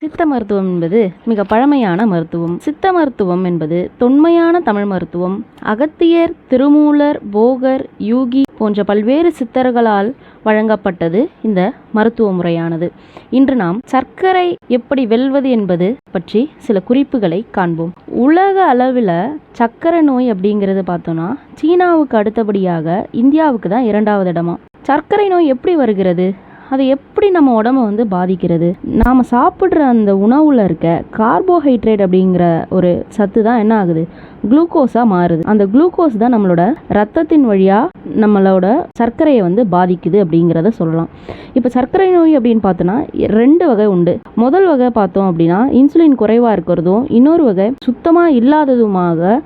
சித்த மருத்துவம் என்பது மிக பழமையான மருத்துவம். சித்த மருத்துவம் என்பது தொன்மையான தமிழ் மருத்துவம். அகத்தியர், திருமூலர், போகர், யூகி போன்ற பல்வேறு சித்தர்களால் வழங்கப்பட்டது இந்த மருத்துவ முறையானது. இன்று நாம் சர்க்கரை எப்படி வெல்வது என்பது பற்றி சில குறிப்புகளை காண்போம். உலக அளவில் சர்க்கரை நோய் அப்படிங்கிறது பார்த்தோன்னா சீனாவுக்கு அடுத்தபடியாக இந்தியாவுக்கு தான் 2வது இடமா. சர்க்கரை நோய் எப்படி வருகிறது, அது எப்படி நம்ம உடம்பை பாதிக்கிறது? நாம் சாப்பிட்ற அந்த உணவில் இருக்க கார்போஹைட்ரேட் அப்படிங்கிற ஒரு சத்து தான் என்ன ஆகுது, குளுக்கோஸாக மாறுது. அந்த குளுக்கோஸ் தான் நம்மளோட ரத்தத்தின் வழியாக நம்மளோட சர்க்கரையை பாதிக்குது அப்படிங்கிறத சொல்லலாம். இப்போ சர்க்கரை நோய் அப்படின்னு பார்த்தோன்னா 2 வகை உண்டு. முதல் வகை பார்த்தோம் அப்படின்னா இன்சுலின் குறைவாக இருக்கிறதும், இன்னொரு வகை சுத்தமாக இல்லாததுமாக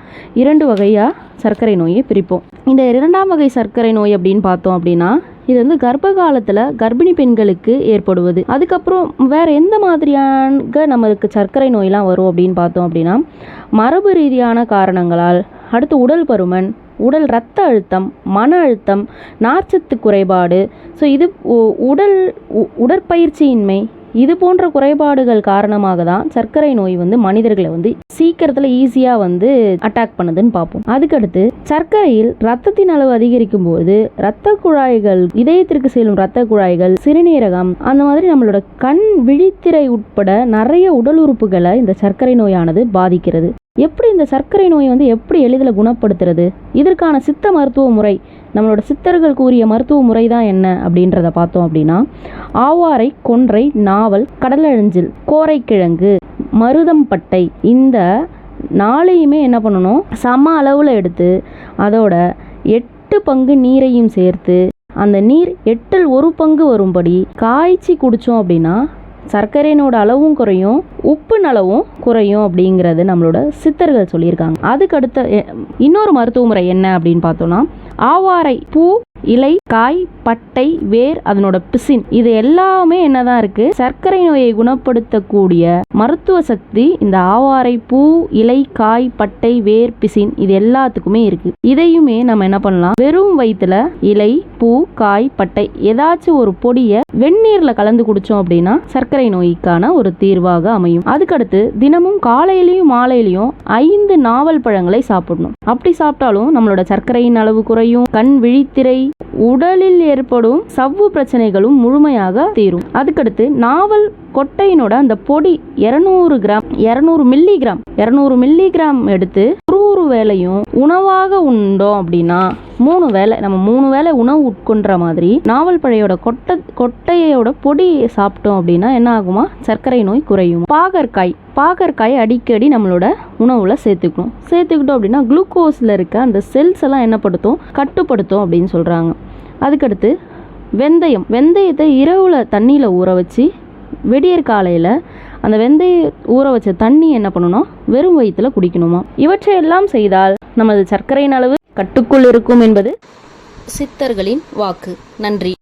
2 வகையாக சர்க்கரை நோயை பிரிப்போம். இந்த 2ஆம் வகை சர்க்கரை நோய் அப்படின்னு பார்த்தோம் அப்படின்னா இது கர்ப்ப காலத்தில் கர்ப்பிணி பெண்களுக்கு ஏற்படுவது. அதுக்கப்புறம் வேறு எந்த மாதிரியான நம்மளுக்கு சர்க்கரை நோயெலாம் வரும் அப்படின்னு பார்த்தோம் அப்படின்னா மரபு ரீதியான காரணங்களால், அடுத்து உடல் பருமன், உடல் இரத்த அழுத்தம், மன அழுத்தம், நார்ச்சத்து குறைபாடு, ஸோ இது உடற்பயிற்சியின்மை, இது போன்ற குறைபாடுகள் காரணமாக தான் சர்க்கரை நோய் மனிதர்களை சீக்கிரத்தில் ஈஸியாக அட்டாக் பண்ணுதுன்னு பார்ப்போம். அதுக்கடுத்து சர்க்கரையில் ரத்தத்தின் அளவு அதிகரிக்கும் போது இரத்த குழாய்கள், இதயத்திற்கு செல்லும் இரத்த குழாய்கள், சிறுநீரகம், அந்த மாதிரி நம்மளோட கண், விழித்திரை உட்பட நிறைய உடல் உறுப்புகளை இந்த சர்க்கரை நோயானது பாதிக்கிறது. எப்படி இந்த சர்க்கரை நோய் எப்படி எளிதில் குணப்படுத்துறது? இதற்கான சித்த மருத்துவ முறை, நம்மளோட சித்தர்கள் கூறிய மருத்துவ முறை தான் என்ன அப்படின்றத பார்த்தோம் அப்படின்னா ஆவாரை, கொன்றை, நாவல், கடலழிஞ்சில், கோரைக்கிழங்கு, மருதம்பட்டை, இந்த 4ஐயுமே என்ன பண்ணணும், சம அளவில் எடுத்து அதோட 8 பங்கு நீரையும் சேர்த்து அந்த நீர் 8ல் 1 பங்கு வரும்படி காய்ச்சி குடித்தோம் அப்படின்னா சர்க்கரையினோட அளவும் குறையும், உப்பின் அளவும் குறையும் அப்படிங்கிறது நம்மளோட சித்தர்கள் சொல்லியிருக்காங்க. அதுக்கடுத்த இன்னொரு மருத்துவ முறை என்ன அப்படின்னு பார்த்தோம்னா ஆவாரை பூ, இலை, காய், பட்டை, வேர், அதனோட பிசின், இது எல்லாமே என்னதான் இருக்கு, சர்க்கரை நோயை குணப்படுத்தக்கூடிய மருத்துவ சக்தி இந்த ஆவாரை பூ, இலை, காய், பட்டை, வேர், பிசின் இது எல்லாத்துக்குமே இருக்கு. இதையுமே நம்ம என்ன பண்ணலாம், வெறும் வயிற்றுல இலை, பூ, காய், பட்டை ஏதாச்சும் ஒரு பொடியை வெந்நீர்ல கலந்து குடிச்சோம் அப்படின்னா சர்க்கரை நோய்க்கான ஒரு தீர்வாக அமையும். அதுக்கடுத்து தினமும் காலையிலையும் மாலையிலையும் 5 நாவல் பழங்களை சாப்பிடணும். அப்படி சாப்பிட்டாலும் நம்மளோட சர்க்கரையின் அளவு குறையும், கண், விழித்திரை, உடலில் ஏற்படும் சவ்வு பிரச்சனைகளும் முழுமையாக தீரும். அதுக்கடுத்து நாவல் கொட்டையினோட அந்த பொடி 200 மில்லிகிராம் எடுத்து ஒரு வேளையும் உணவாக உண்டோம் அப்படின்னா 3 வேளை, நம்ம 3 வேளை உணவு உட்கொண்ட மாதிரி நாவல் பழையோட கொட்டையோட பொடி சாப்பிட்டோம் அப்படின்னா என்ன ஆகுமா, சர்க்கரை நோய் குறையும். பாகற்காய் அடிக்கடி நம்மளோட உணவுல சேர்த்துக்கிட்டோம் அப்படின்னா குளுக்கோஸ்ல இருக்க அந்த செல்ஸ் எல்லாம் என்ன கட்டுப்படுத்தும் அப்படின்னு சொல்றாங்க. அதுக்கடுத்து வெந்தயத்தை இரவுல தண்ணியில ஊற வச்சு விடியற் காலையில் அந்த ஊற வச்ச தண்ணி என்ன பண்ணணும், வெறும் வயிற்றுல குடிக்கணுமா. இவற்றையெல்லாம் செய்தால் நமது சர்க்கரையின் அளவு கட்டுக்குள் இருக்கும் என்பது சித்தர்களின் வாக்கு. நன்றி.